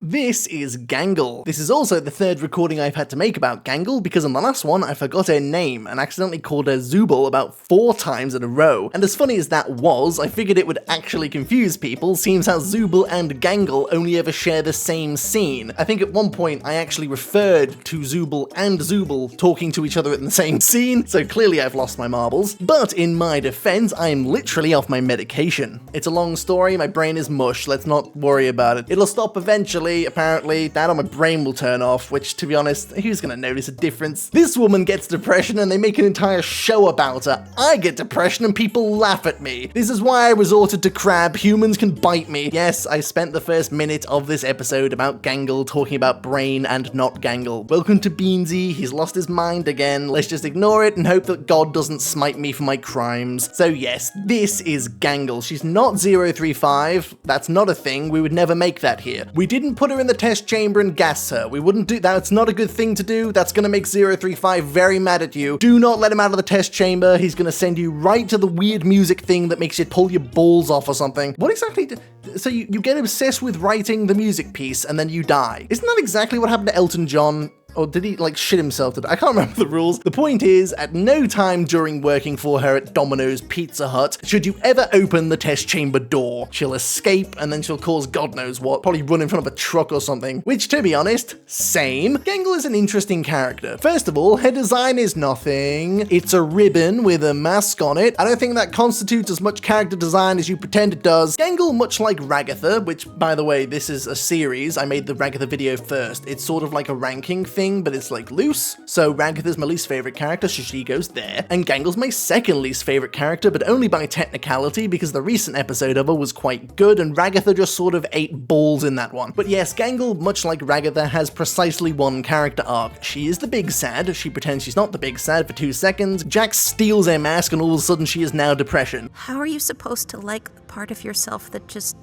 This is Gangle. This is also the third recording I've had to make about Gangle because in the last one I forgot her name and accidentally called her Zooble about 4 times in a row. And as funny as that was, I figured it would actually confuse people, seems how Zooble and Gangle only ever share the same scene. I think at one point I actually referred to Zooble and Zooble talking to each other in the same scene, so clearly I've lost my marbles. But in my defense, I am literally off my medication. It's a long story, my brain is mush, let's not worry about it. It'll stop eventually. Apparently, that on my brain will turn off, which, to be honest, who's gonna notice a difference? This woman gets depression and they make an entire show about her. I get depression and people laugh at me. This is why I resorted to crab. Humans can bite me. Yes, I spent the first minute of this episode about Gangle talking about brain and not Gangle. Welcome to Beansy. He's lost his mind again. Let's just ignore it and hope that God doesn't smite me for my crimes. So yes, this is Gangle. She's not 035. That's not a thing. We would never make that here. We didn't put her in the test chamber and gas her. We wouldn't do that. It's not a good thing to do. That's gonna make 035 very mad at you. Do not let him out of the test chamber. He's gonna send you right to the weird music thing that makes you pull your balls off or something. What exactly so you get obsessed with writing the music piece and then you die. Isn't that exactly what happened to Elton John? Or did he, like, shit himself to die? I can't remember the rules. The point is, at no time during working for her at Domino's Pizza Hut should you ever open the test chamber door. She'll escape, and then she'll cause God knows what. Probably run in front of a truck or something. Which, to be honest, same. Gangle is an interesting character. First of all, her design is nothing. It's a ribbon with a mask on it. I don't think that constitutes as much character design as you pretend it does. Gangle, much like Ragatha, which, by the way, this is a series. I made the Ragatha video first. It's sort of like a ranking thing, but it's like loose. So Ragatha's my least favorite character, so she goes there. And Gangle's my second least favorite character, but only by technicality because the recent episode of her was quite good and Ragatha just sort of ate balls in that one. But yes, Gangle, much like Ragatha, has precisely one character arc. She is the big sad. She pretends she's not the big sad for 2 seconds. Jack steals her mask and all of a sudden she is now depression. How are you supposed to like the part of yourself that just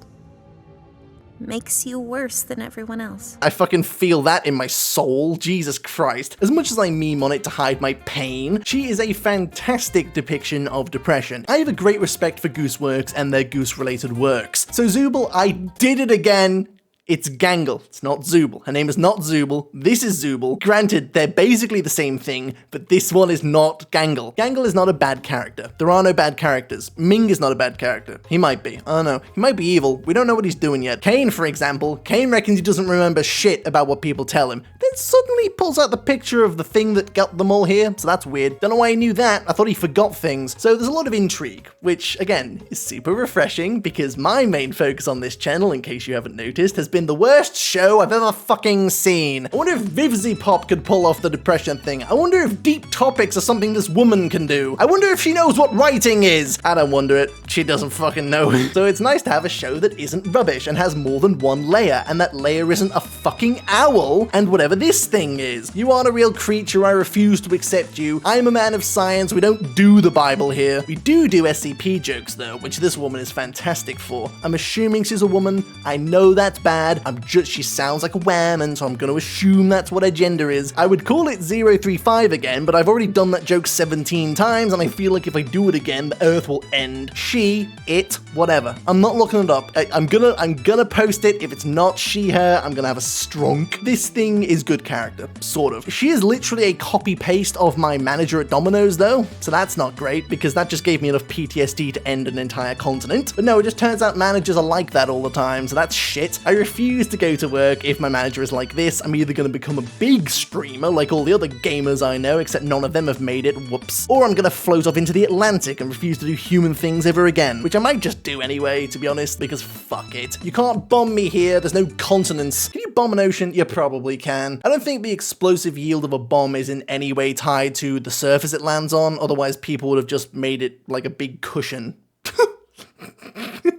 makes you worse than everyone else? I fucking feel that in my soul, Jesus Christ. As much as I meme on it to hide my pain, she is a fantastic depiction of depression. I have a great respect for Goose Works and their Goose-related works. So Zooble, I did it again. It's Gangle. It's not Zooble. Her name is not Zooble. This is Zooble. Granted, they're basically the same thing, but this one is not Gangle. Gangle is not a bad character. There are no bad characters. Ming is not a bad character. He might be. I don't know. He might be evil. We don't know what he's doing yet. Kane, for example, Kane reckons he doesn't remember shit about what people tell him. Then suddenly pulls out the picture of the thing that got them all here, so that's weird. Don't know why he knew that. I thought he forgot things. So there's a lot of intrigue, which, again, is super refreshing because my main focus on this channel, in case you haven't noticed, has been the worst show I've ever fucking seen. I wonder if vivziepop could pull off the depression thing. I wonder if deep topics are something this woman can do. I wonder if she knows what writing is. I don't wonder it. She doesn't fucking know. So it's nice to have a show that isn't rubbish and has more than one layer, and that layer isn't a fucking owl and whatever this thing is. You aren't a real creature. I refuse to accept you. I'm a man of science. We don't do the Bible here. We do SCP jokes though, which this woman is fantastic for. I'm assuming she's a woman. I know that's bad. She sounds like a woman, so I'm going to assume that's what her gender is. I would call it 035 again, but I've already done that joke 17 times, and I feel like if I do it again, the earth will end. She, it, whatever. I'm not looking it up. I'm gonna post it. If it's not she, her, I'm gonna have a stronk. This thing is good character, sort of. She is literally a copy-paste of my manager at Domino's, though, so that's not great, because that just gave me enough PTSD to end an entire continent. But no, it just turns out managers are like that all the time, so that's shit. I refuse to go to work if my manager is like this. I'm either going to become a big streamer like all the other gamers I know, except none of them have made it, whoops, or I'm going to float off into the Atlantic and refuse to do human things ever again, which I might just do anyway, to be honest, because fuck it. You can't bomb me here, there's no continents. Can you bomb an ocean? You probably can. I don't think the explosive yield of a bomb is in any way tied to the surface it lands on, otherwise people would have just made it like a big cushion.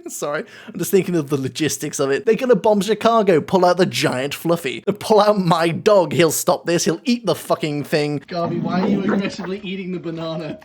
Sorry, I'm just thinking of the logistics of it. They're gonna bomb Chicago, pull out the giant Fluffy. Pull out my dog, he'll stop this, he'll eat the fucking thing. Garvey, why are you aggressively eating the banana?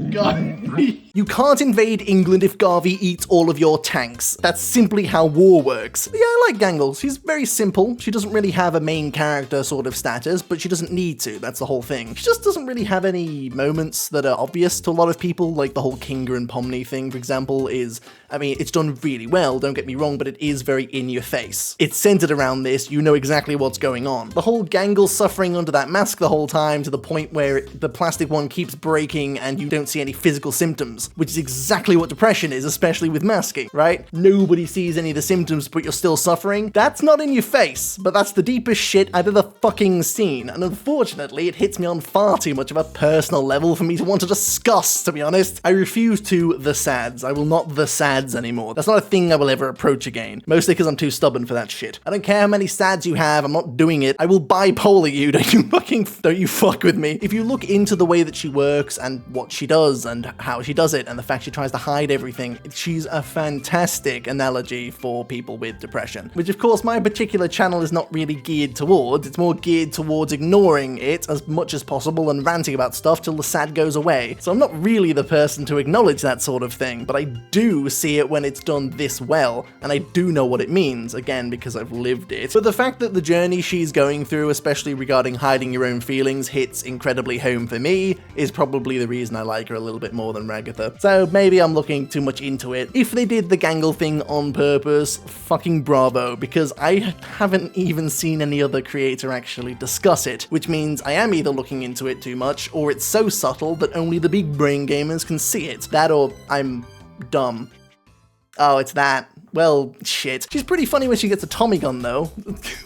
Garvey. You can't invade England if Garvey eats all of your tanks. That's simply how war works. But yeah, I like Gangle. She's very simple. She doesn't really have a main character sort of status, but she doesn't need to. That's the whole thing. She just doesn't really have any moments that are obvious to a lot of people, like the whole Kinga and Pomni thing, for example, is I mean, it's done really well, don't get me wrong, but it is very in your face. It's centered around this, you know exactly what's going on. The whole Gangle suffering under that mask the whole time to the point where the plastic one keeps breaking and you don't see any physical symptoms, which is exactly what depression is, especially with masking, right? Nobody sees any of the symptoms, but you're still suffering. That's not in your face, but that's the deepest shit I've ever fucking seen, and unfortunately, it hits me on far too much of a personal level for me to want to discuss, to be honest. I refuse to the sads. I will not the sads anymore. That's not a thing I will ever approach again, mostly because I'm too stubborn for that shit. I don't care how many sads you have, I'm not doing it. I will bipolar you, don't you fuck with me. If you look into the way that she works and what she does and how she does it and the fact she tries to hide everything, she's a fantastic analogy for people with depression, which of course my particular channel is not really geared towards. It's more geared towards ignoring it as much as possible and ranting about stuff till the sad goes away. So I'm not really the person to acknowledge that sort of thing, but I do see it when it's done this well, and I do know what it means, again, because I've lived it. But the fact that the journey she's going through, especially regarding hiding your own feelings, hits incredibly home for me, is probably the reason I like her a little bit more than Ragatha. So maybe I'm looking too much into it. If they did the Gangle thing on purpose, fucking bravo, because I haven't even seen any other creator actually discuss it, which means I am either looking into it too much, or it's so subtle that only the big brain gamers can see it. That or I'm dumb. Oh, it's that. Well, shit. She's pretty funny when she gets a Tommy gun, though.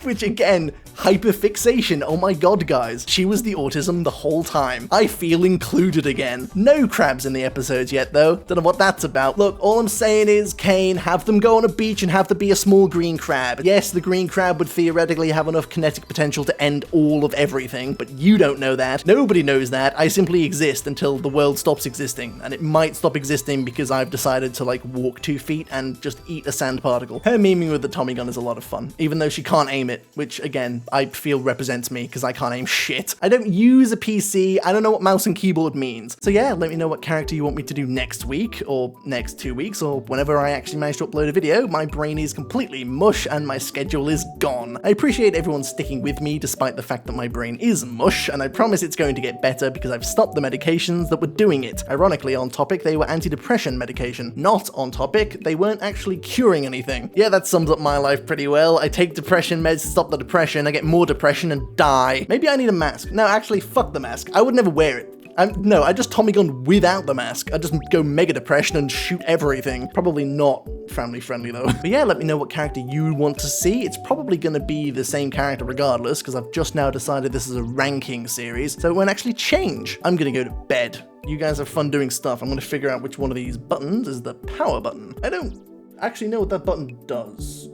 Which, again, hyperfixation. Oh my god, guys. She was the autism the whole time. I feel included again. No crabs in the episodes yet, though. Don't know what that's about. Look, all I'm saying is, Kane, have them go on a beach and have there be a small green crab. Yes, the green crab would theoretically have enough kinetic potential to end all of everything, but you don't know that. Nobody knows that. I simply exist until the world stops existing, and it might stop existing because I've decided to, like, walk 2 feet and just eat a sand particle. Her memeing with the Tommy gun is a lot of fun, even though she can't aim it, which again, I feel represents me because I can't aim shit. I don't use a PC, I don't know what mouse and keyboard means. So yeah, let me know what character you want me to do next week, or next 2 weeks, or whenever I actually manage to upload a video. My brain is completely mush and my schedule is gone. I appreciate everyone sticking with me despite the fact that my brain is mush, and I promise it's going to get better because I've stopped the medications that were doing it. Ironically, on topic, they were antidepressant medication. Not on topic, they weren't actually curing anything. Yeah, that sums up my life pretty well. I take depression meds to stop the depression, I get more depression and die. Maybe I need a mask. No, actually, fuck the mask. I would never wear it. No, I just Tommy gun without the mask. I just go mega depression and shoot everything. Probably not family friendly though. But yeah, let me know what character you want to see. It's probably gonna be the same character regardless, because I've just now decided this is a ranking series, so it won't actually change. I'm gonna go to bed. You guys have fun doing stuff. I'm gonna figure out which one of these buttons is the power button. I don't actually know what that button does.